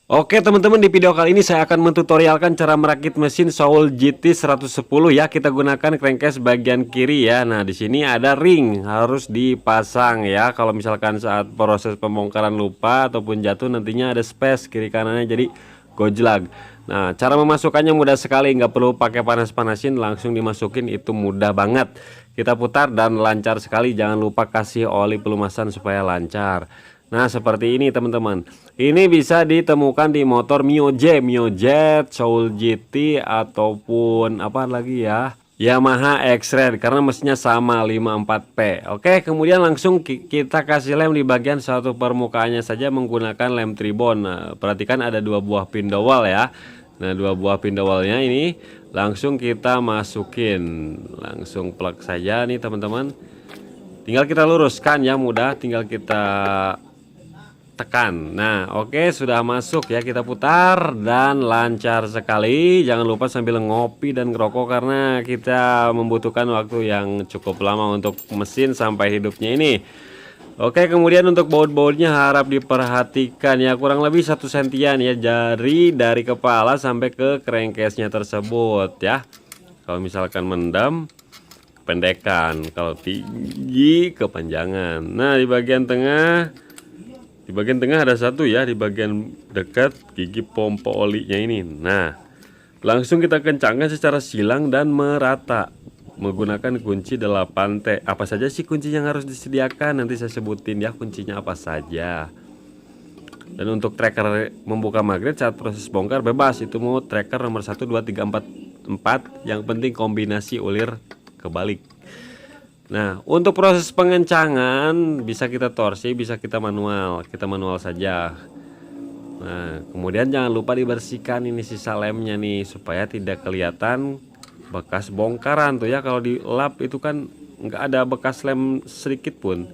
Oke teman-teman, di video kali ini saya akan mentutorialkan cara merakit mesin Soul GT 110 ya. Kita gunakan crankcase bagian kiri ya. Nah, di sini ada ring harus dipasang ya. Kalau misalkan saat proses pembongkaran lupa ataupun jatuh, nantinya ada space kiri kanannya jadi gojlag. Nah, cara memasukkannya mudah sekali, nggak perlu pakai panas-panasin, langsung dimasukin, itu mudah banget. Kita putar dan lancar sekali. Jangan lupa kasih oli pelumasan supaya lancar. Nah, seperti ini teman-teman. Ini bisa ditemukan di motor Mio Jet, Soul GT ataupun apa lagi ya, Yamaha X-Red, karena mesinnya sama 54P. Oke, kemudian langsung kita kasih lem di bagian satu permukaannya saja menggunakan lem tribon. Nah, perhatikan ada dua buah pin dowel ya. Nah, dua buah pin dowelnya ini langsung kita masukin, langsung plug saja nih teman-teman. Tinggal kita luruskan ya, mudah, tinggal kita tekan. Nah, oke, sudah masuk ya, kita putar dan lancar sekali. Jangan lupa sambil ngopi dan ngerokok karena kita membutuhkan waktu yang cukup lama untuk mesin sampai hidupnya ini. Oke, kemudian untuk baut-bautnya harap diperhatikan ya, kurang lebih 1 sentian ya, jari dari kepala sampai ke crankcase-nya tersebut ya. Kalau misalkan mendam, pendekan, kalau tinggi, kepanjangan. Nah, di bagian tengah ada satu ya, di bagian dekat gigi pompa olinya ini. Nah, langsung kita kencangkan secara silang dan merata menggunakan kunci 8T. Apa saja sih kunci yang harus disediakan? Nanti saya sebutin ya kuncinya apa saja. Dan untuk tracker membuka magnet saat proses bongkar bebas, itu mau tracker nomor 1, 2, 3, 4, 4. Yang penting kombinasi ulir kebalik. Nah, untuk proses pengencangan bisa kita torsi, bisa kita manual. Kita manual saja. Nah, kemudian jangan lupa dibersihkan ini sisa lemnya nih, supaya tidak kelihatan bekas bongkaran tuh ya. Kalau di lap itu kan nggak ada bekas lem sedikit pun.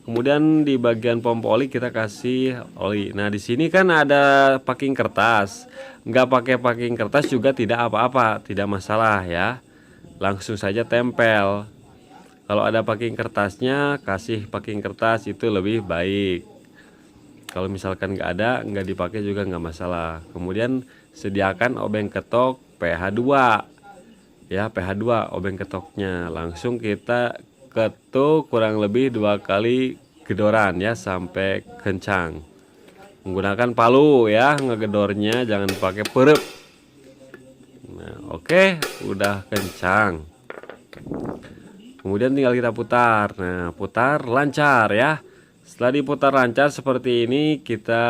Kemudian di bagian pompa oli kita kasih oli. Nah, di sini kan ada packing kertas. Nggak pakai packing kertas juga tidak apa-apa, tidak masalah ya. Langsung saja tempel. Kalau ada packing kertasnya, kasih packing kertas, itu lebih baik. Kalau misalkan nggak ada, nggak dipakai juga nggak masalah. Kemudian sediakan obeng ketok PH2 ya, PH2 obeng ketoknya. Langsung kita ketuk kurang lebih 2 kali gedoran ya, sampai kencang. Menggunakan palu ya, ngegedornya, jangan pakai perep. Nah, oke, udah kencang. Kemudian tinggal kita putar. Nah, putar lancar ya. Setelah diputar lancar seperti ini, kita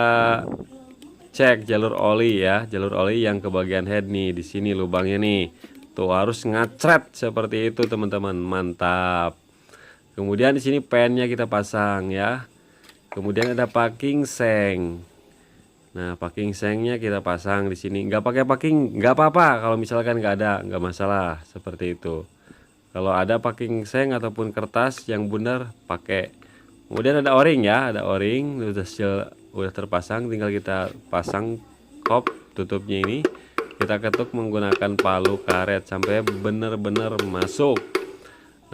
cek jalur oli ya. Jalur oli yang ke bagian head nih, di sini lubangnya nih. Tuh harus ngacret seperti itu, teman-teman. Mantap. Kemudian di sini pennya kita pasang ya. Kemudian ada packing seng. Nah, packing sengnya kita pasang di sini. Nggak pakai packing, nggak apa-apa. Kalau misalkan nggak ada, nggak masalah. Seperti itu. Kalau ada packing seng ataupun kertas yang bundar, pakai. Kemudian ada o-ring ya, ada o-ring udah terpasang, tinggal kita pasang kop tutupnya ini. Kita ketuk menggunakan palu karet sampai benar-benar masuk.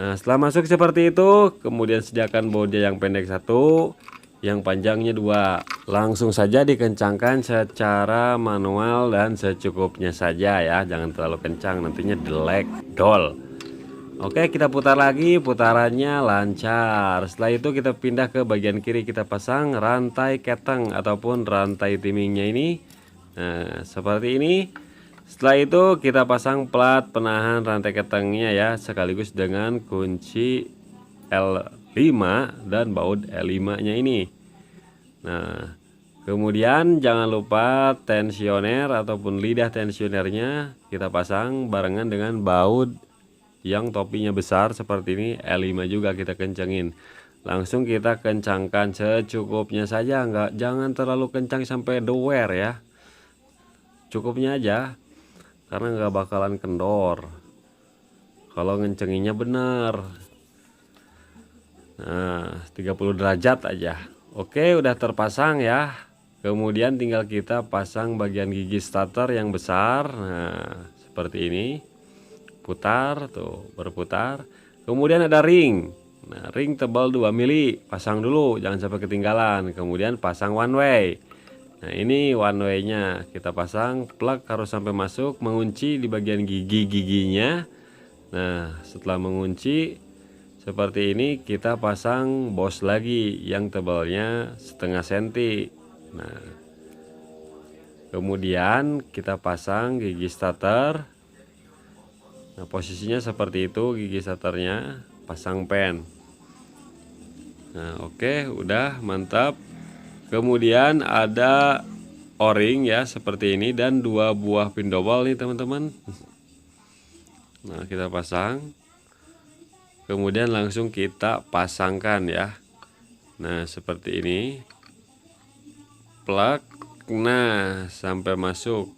Nah, setelah masuk seperti itu, kemudian sediakan bautnya yang pendek 1, yang panjangnya 2. Langsung saja dikencangkan secara manual dan secukupnya saja ya, jangan terlalu kencang, nantinya delek dol. Oke, kita putar lagi, putarannya lancar. Setelah itu kita pindah ke bagian kiri, kita pasang rantai keteng ataupun rantai timingnya ini. Nah, seperti ini. Setelah itu kita pasang plat penahan rantai ketengnya ya, sekaligus dengan kunci L5 dan baut L5 nya ini. Nah, kemudian jangan lupa tensioner ataupun lidah tensionernya kita pasang barengan dengan baut yang topinya besar seperti ini, L5 juga kita kencengin. Langsung kita kencangkan secukupnya saja, jangan terlalu kencang sampai doer ya. Cukupnya aja, karena nggak bakalan kendor kalau ngencenginnya benar. Nah, 30 derajat aja. Oke, udah terpasang ya. Kemudian tinggal kita pasang bagian gigi starter yang besar. Nah, seperti ini. Putar tuh, berputar. Kemudian ada ring. Nah, ring tebal 2 mili, pasang dulu, jangan sampai ketinggalan. Kemudian pasang one way. Nah, ini one way-nya. Kita pasang plug harus sampai masuk, mengunci di bagian gigi-giginya. Nah, setelah mengunci seperti ini, kita pasang bos lagi yang tebalnya setengah senti. Nah, kemudian kita pasang gigi starter. Nah, posisinya seperti itu, gigi starternya, pasang pen. Nah, oke, udah mantap. Kemudian ada o-ring ya seperti ini dan 2 buah pin double nih teman-teman. Nah, kita pasang. Kemudian langsung kita pasangkan ya. Nah, seperti ini. Plug. Nah, sampai masuk.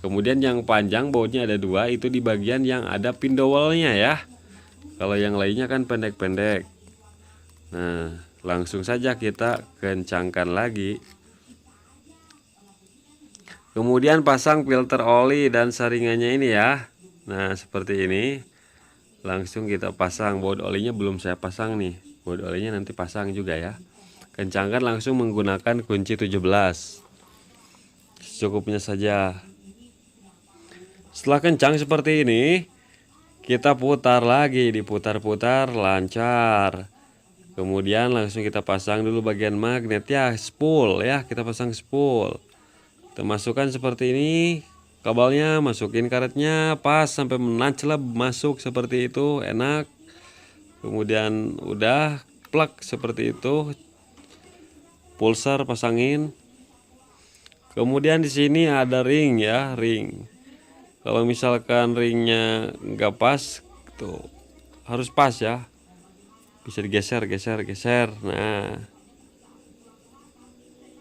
Kemudian yang panjang bautnya ada 2, itu di bagian yang ada pin double-nya ya. Kalau yang lainnya kan pendek-pendek. Nah, langsung saja kita kencangkan lagi. Kemudian pasang filter oli dan saringannya ini ya. Nah, seperti ini. Langsung kita pasang. Baut olinya belum saya pasang nih. Baut olinya nanti pasang juga ya. Kencangkan langsung menggunakan kunci 17. Secukupnya saja. Setelah kencang seperti ini, kita putar lagi, diputar-putar lancar. Kemudian langsung kita pasang dulu bagian magnet ya, spool ya, kita pasang spool. Kita masukkan seperti ini, kabelnya masukin karetnya pas sampai menancap masuk seperti itu, enak. Kemudian udah plug seperti itu, pulsar pasangin. Kemudian di sini ada ring ya, ring. Kalau misalkan ringnya nggak pas, tuh harus pas ya. Bisa digeser, geser. Nah,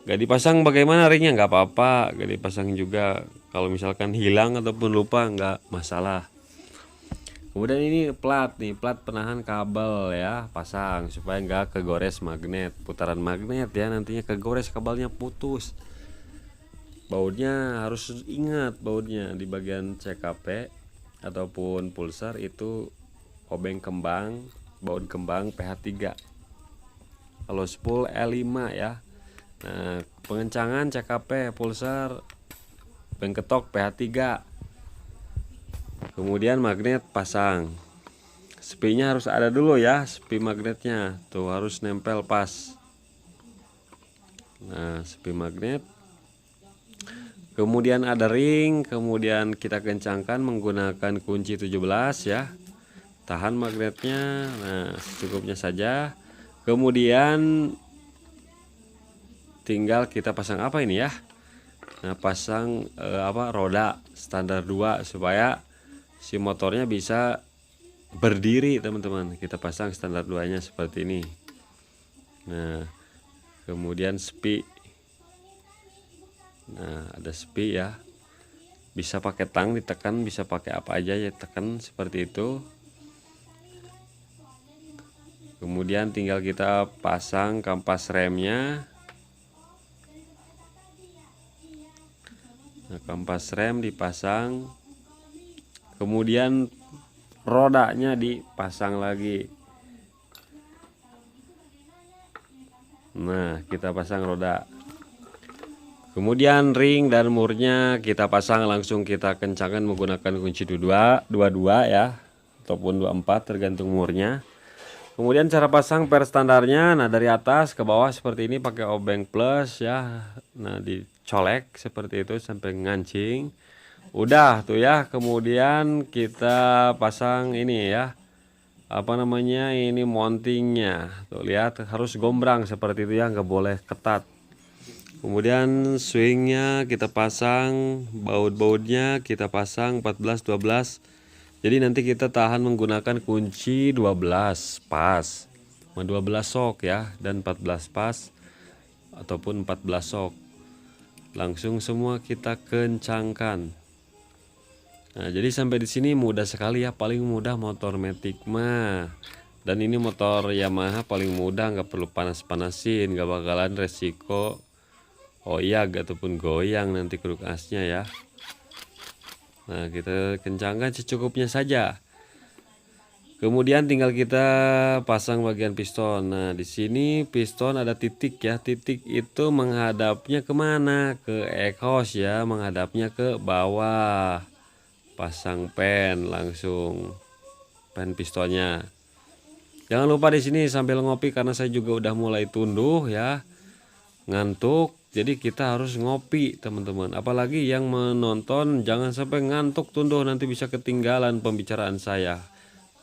gak dipasang bagaimana ringnya nggak apa-apa, gak dipasang juga. Kalau misalkan hilang ataupun lupa nggak masalah. Kemudian ini plat nih, plat penahan kabel ya, pasang supaya nggak kegores magnet, putaran magnet ya, nantinya kegores kabelnya putus. Bautnya harus ingat, bautnya di bagian CKP ataupun pulsar itu obeng kembang, baut kembang PH3. Kalau spool L5 ya. Nah, pengencangan CKP pulsar pengketok PH3. Kemudian magnet pasang. Sepinya harus ada dulu ya, sepi magnetnya. Tuh harus nempel pas. Nah, sepi magnet. Kemudian ada ring, kemudian kita kencangkan menggunakan kunci 17 ya. Tahan magnetnya. Nah, secukupnya saja. Kemudian tinggal kita pasang apa ini ya. Nah, pasang roda standar 2 supaya si motornya bisa berdiri teman-teman. Kita pasang standar 2 nya seperti ini. Nah, kemudian sepi. Nah, ada sepi ya. Bisa pakai tang ditekan, bisa pakai apa aja ya tekan seperti itu. Kemudian tinggal kita pasang kampas remnya. Nah, kampas rem dipasang. Kemudian rodanya dipasang lagi. Nah, kita pasang roda. Kemudian ring dan murnya kita pasang, langsung kita kencangkan menggunakan kunci 22 ya, ataupun 24 tergantung murnya. Kemudian cara pasang per standarnya, nah dari atas ke bawah seperti ini pakai obeng plus ya. Nah, dicolek seperti itu sampai ngancing. Udah tuh ya. Kemudian kita pasang ini ya. Apa namanya? Ini mountingnya. Tuh lihat, harus gombrang seperti itu ya, nggak boleh ketat. Kemudian swingnya kita pasang, baut-bautnya kita pasang 14 12. Jadi nanti kita tahan menggunakan kunci 12 pas, 12 sok ya, dan 14 pas ataupun 14 sok. Langsung semua kita kencangkan. Nah, jadi sampai di sini mudah sekali ya, paling mudah motor matic mah. Dan ini motor Yamaha paling mudah, nggak perlu panas-panasin, nggak bakalan resiko oyak ataupun goyang nanti kruk asnya ya. Nah, kita kencangkan secukupnya saja. Kemudian tinggal kita pasang bagian piston. Nah, di sini piston ada titik ya. Titik itu menghadapnya kemana? Ke exhaust ya, menghadapnya ke bawah. Pasang pen langsung, pen pistonnya. Jangan lupa di sini sambil ngopi karena saya juga udah mulai tunduh ya, ngantuk. Jadi kita harus ngopi teman-teman. Apalagi yang menonton jangan sampai ngantuk tunduh, nanti bisa ketinggalan pembicaraan saya.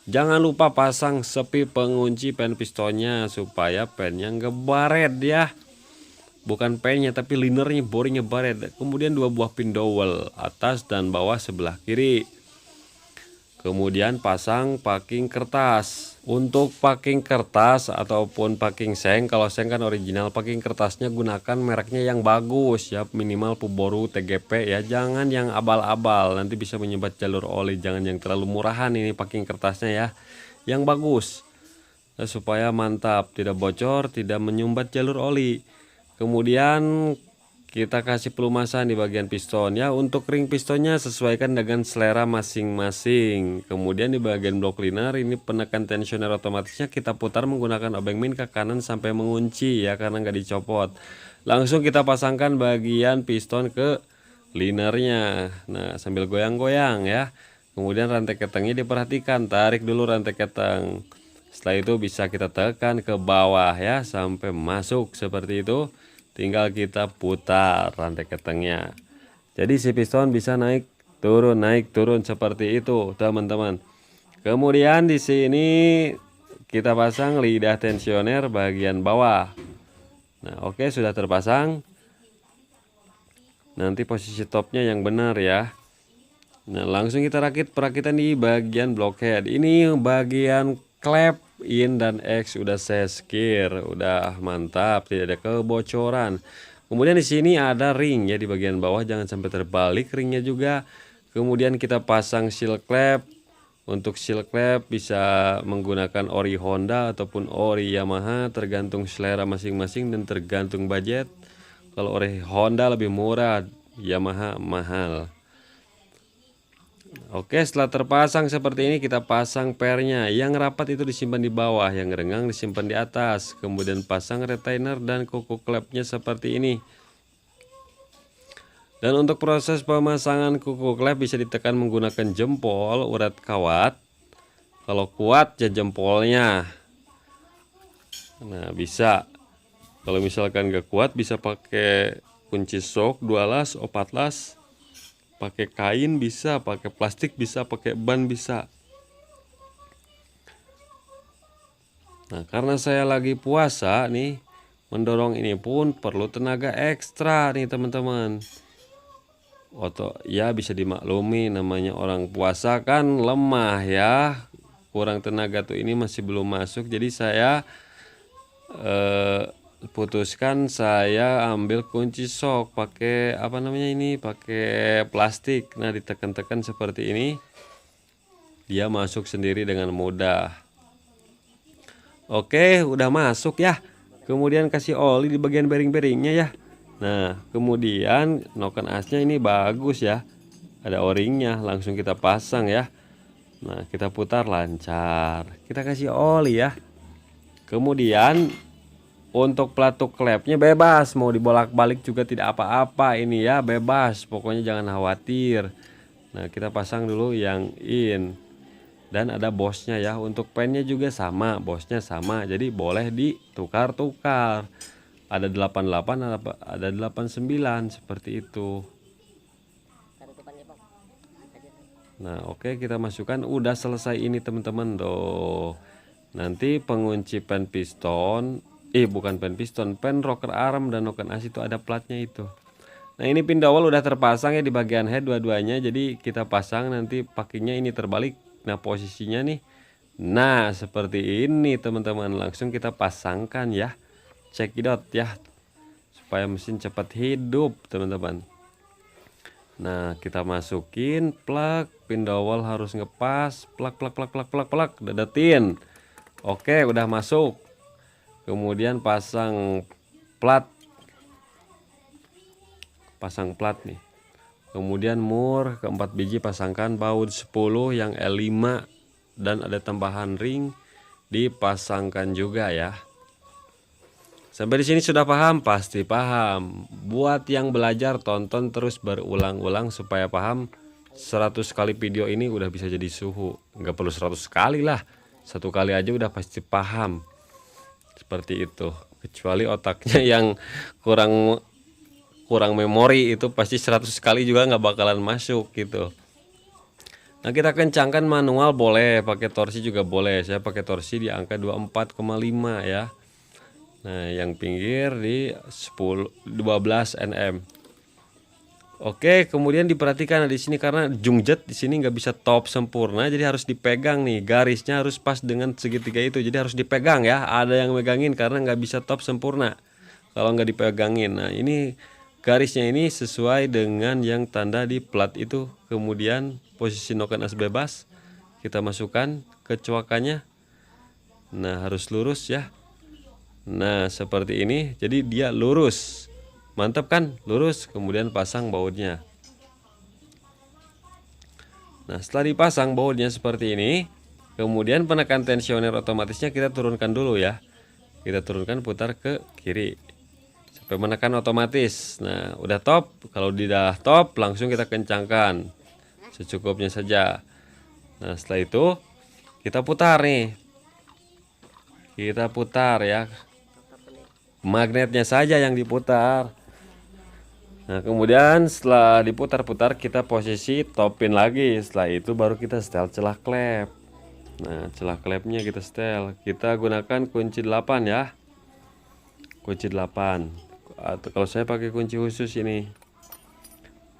Jangan lupa pasang sepi pengunci pen pistonnya supaya pennya nggak baret ya. Bukan pennya tapi linernya boringnya baret. Kemudian 2 buah pin dowel atas dan bawah sebelah kiri. Kemudian pasang packing kertas. Untuk packing kertas ataupun packing seng, kalau seng kan original, packing kertasnya gunakan mereknya yang bagus ya, minimal Puboru TGP ya, jangan yang abal-abal nanti bisa menyumbat jalur oli. Jangan yang terlalu murahan ini packing kertasnya ya, yang bagus supaya mantap, tidak bocor, tidak menyumbat jalur oli. Kemudian kita kasih pelumasan di bagian piston ya. Untuk ring pistonnya sesuaikan dengan selera masing-masing. Kemudian di bagian block liner ini penekan tensioner otomatisnya kita putar menggunakan obeng min ke kanan sampai mengunci ya, karena nggak dicopot. Langsung kita pasangkan bagian piston ke linernya. Nah, sambil goyang-goyang ya. Kemudian rantai ketengnya diperhatikan, tarik dulu rantai keteng. Setelah itu bisa kita tekan ke bawah ya sampai masuk seperti itu. Tinggal kita putar rantai ketengnya. Jadi si piston bisa naik turun seperti itu, teman-teman. Kemudian di sini kita pasang lidah tensioner bagian bawah. Nah, oke, sudah terpasang. Nanti posisi topnya yang benar ya. Nah, langsung kita rakit perakitan di bagian blockhead. Ini bagian klep in dan X udah saya skir, udah mantap, tidak ada kebocoran. Kemudian di sini ada ring ya di bagian bawah, jangan sampai terbalik ringnya juga. Kemudian kita pasang seal clamp. Untuk seal clamp bisa menggunakan ori Honda ataupun ori Yamaha, tergantung selera masing-masing dan tergantung budget. Kalau ori Honda lebih murah, Yamaha mahal. Oke, setelah terpasang seperti ini kita pasang pernya. Yang rapat itu disimpan di bawah, yang renggang disimpan di atas. Kemudian pasang retainer dan kuku klepnya seperti ini. Dan untuk proses pemasangan kuku klep bisa ditekan menggunakan jempol urat kawat. Kalau kuat ya jempolnya. Nah, bisa. Kalau misalkan gak kuat bisa pakai kunci sok 2 las, 4 las. Pakai kain bisa, pakai plastik bisa, pakai ban bisa. Nah, karena saya lagi puasa nih, mendorong ini pun perlu tenaga ekstra nih teman-teman. Ya bisa dimaklumi, namanya orang puasa kan lemah ya, kurang tenaga tuh, ini masih belum masuk. Jadi saya putuskan saya ambil kunci sok pakai apa namanya ini, pakai plastik. Nah, ditekan-tekan seperti ini dia masuk sendiri dengan mudah. Oke, udah masuk ya. Kemudian kasih oli di bagian bearing-bearingnya ya. Nah, kemudian noken asnya ini bagus ya, ada o-ringnya, langsung kita pasang ya. Nah, kita putar lancar, kita kasih oli ya. Kemudian untuk pelatuk klepnya bebas, mau dibolak-balik juga tidak apa-apa ini ya, bebas, pokoknya jangan khawatir. Nah, kita pasang dulu yang in. Dan ada bosnya ya, untuk pennya juga sama, bosnya sama, jadi boleh ditukar-tukar. Ada 88, ada 89 seperti itu. Nah, oke, kita masukkan, udah selesai ini teman-teman tuh. Nanti pengunci pen piston, bukan pen piston, pen rocker arm dan noken as itu ada platnya itu. Nah, ini pin dowel udah terpasang ya di bagian head dua-duanya. Jadi kita pasang, nanti packingnya ini terbalik. Nah, posisinya nih, nah seperti ini teman-teman, langsung kita pasangkan ya. Cekidot ya, supaya mesin cepat hidup teman-teman. Nah, kita masukin plug, pin dowel harus ngepas, plug, dedetin. Oke, udah masuk. Kemudian pasang plat nih. Kemudian mur keempat biji pasangkan, baut 10 yang L5 dan ada tambahan ring dipasangkan juga ya. Sampai di sini sudah paham? Pasti paham. Buat yang belajar, tonton terus berulang-ulang supaya paham. 100 kali video ini udah bisa jadi suhu. Nggak perlu 100 kali lah. 1 kali aja udah pasti paham. Seperti itu. Kecuali otaknya yang kurang memori, itu pasti 100 kali juga nggak bakalan masuk gitu. Nah, kita kencangkan manual boleh, pakai torsi juga boleh. Saya pakai torsi di angka 24,5 ya. Nah, yang pinggir di 12 nm. Oke, kemudian diperhatikan di sini karena jungjet di sini nggak bisa top sempurna, jadi harus dipegang nih, garisnya harus pas dengan segitiga itu, jadi harus dipegang ya. Ada yang megangin karena nggak bisa top sempurna kalau nggak dipegangin. Nah, ini garisnya ini sesuai dengan yang tanda di plat itu. Kemudian posisi noken as bebas kita masukkan ke coakannya. Nah, harus lurus ya. Nah, seperti ini, jadi dia lurus. Mantap kan? Lurus. Kemudian pasang bautnya. Nah, setelah dipasang bautnya seperti ini, kemudian penekan tensioner otomatisnya kita turunkan dulu ya. Kita turunkan, putar ke kiri sampai menekan otomatis. Nah, udah top. Kalau udah top, langsung kita kencangkan secukupnya saja. Nah, setelah itu kita putar nih. Kita putar ya. Magnetnya saja yang diputar. Nah, kemudian setelah diputar-putar kita posisi topin lagi. Setelah itu baru kita setel celah klep. Nah, celah klepnya kita setel. Kita gunakan kunci 8 ya. Kunci 8. Atau kalau saya pakai kunci khusus ini.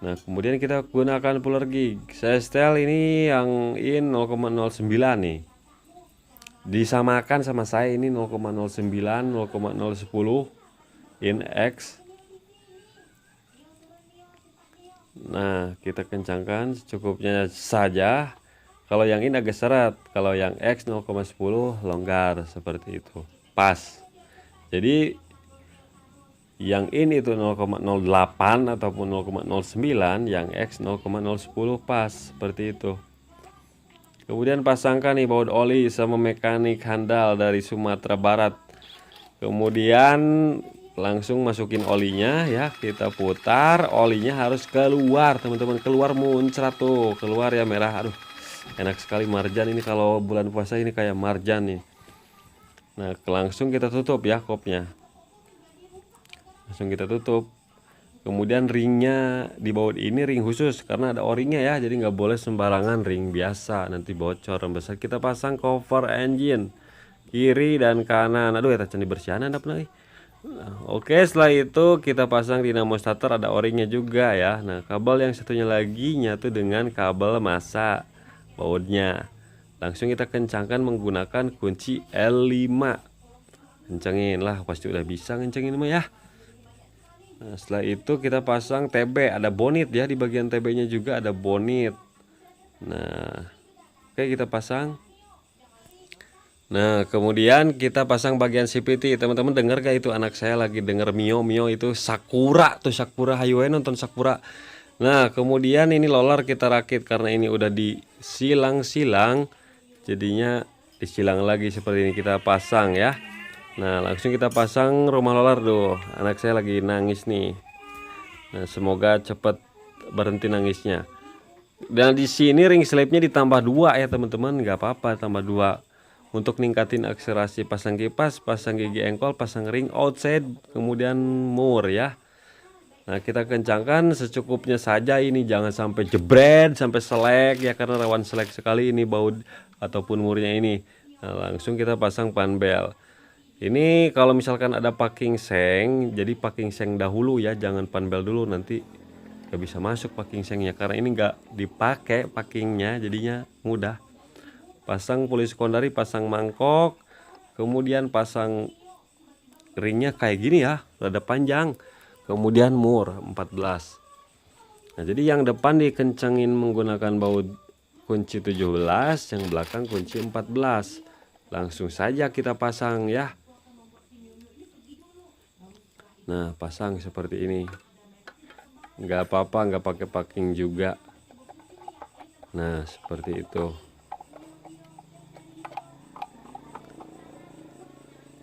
Nah, kemudian kita gunakan puller gig. Saya setel ini yang in 0,09 nih. Disamakan sama saya ini 0,09, 0,010 in X. Nah, kita kencangkan secukupnya saja. Kalau yang ini agak seret, kalau yang X 0,10 longgar seperti itu. Pas. Jadi yang ini itu 0,08 ataupun 0,09, yang X 0,010 pas seperti itu. Kemudian pasangkan nih baut oli sama mekanik handal dari Sumatera Barat. Kemudian langsung masukin olinya ya, kita putar, olinya harus keluar teman-teman, keluar muncrat tuh, keluar ya merah. Aduh, enak sekali marjan ini kalau bulan puasa ini, kayak marjan nih. Nah, langsung kita tutup ya kopnya, langsung kita tutup. Kemudian ringnya di baut ini ring khusus karena ada o-ringnya ya, jadi nggak boleh sembarangan ring biasa, nanti bocor. Besar kita pasang cover engine kiri dan kanan. Aduh ya, tacan dibersihan ada apa nih. Nah, oke, setelah itu kita pasang dinamo starter, ada o-ringnya juga ya. Nah, kabel yang satunya lagi nyatu dengan kabel massa bautnya. Langsung kita kencangkan menggunakan kunci L5. Kencengin lah, pasti udah bisa ngencengin mah ya. Nah, setelah itu kita pasang TB, ada bonit ya, di bagian TB nya juga ada bonit. Nah, oke, kita pasang. Nah, kemudian kita pasang bagian CVT. Teman-teman dengar gak itu, anak saya lagi denger Mio itu Sakura tuh, Sakura, hayu nonton Sakura. Nah, kemudian ini lolar kita rakit karena ini udah disilang-silang, jadinya disilang lagi seperti ini, kita pasang ya. Nah, langsung kita pasang rumah lolar tuh. Anak saya lagi nangis nih. Nah, semoga cepet berhenti nangisnya. Dan di sini ring slipnya ditambah 2 ya teman-teman, nggak apa-apa tambah 2. Untuk ningkatin akselerasi, pasang kipas, pasang gigi engkol, pasang ring outside, kemudian mur ya. Nah, kita kencangkan secukupnya saja ini, jangan sampai jebret, sampai selek ya, karena rawan selek sekali ini baut ataupun murnya ini. Nah, langsung kita pasang panbel. Ini kalau misalkan ada packing seng, jadi packing seng dahulu ya, jangan panbel dulu, nanti gak bisa masuk packing sengnya karena ini nggak dipakai packingnya, jadinya mudah. Pasang puli sekondari, pasang mangkok, kemudian pasang ringnya kayak gini ya, rada panjang, kemudian mur 14. Nah, jadi yang depan dikencengin menggunakan baut kunci 17, yang belakang kunci 14. Langsung saja kita pasang ya. Nah, pasang seperti ini, nggak apa-apa nggak pakai packing juga. Nah, seperti itu.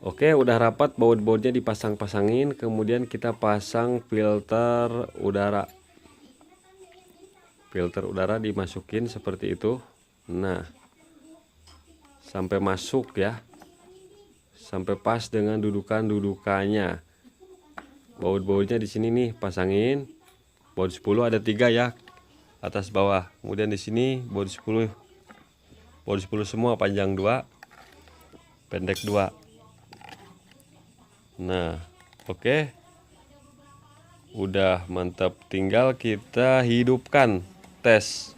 Oke, udah rapat, baut-bautnya dipasang-pasangin, kemudian kita pasang filter udara. Filter udara dimasukin seperti itu. Nah, sampai masuk ya. Sampai pas dengan dudukannya. Baut-bautnya di sini nih pasangin. Baut 10 ada 3 ya. Atas bawah. Kemudian di sini baut 10. Baut 10 semua, panjang 2, pendek 2. Nah, oke. Udah mantap, tinggal kita hidupkan, tes.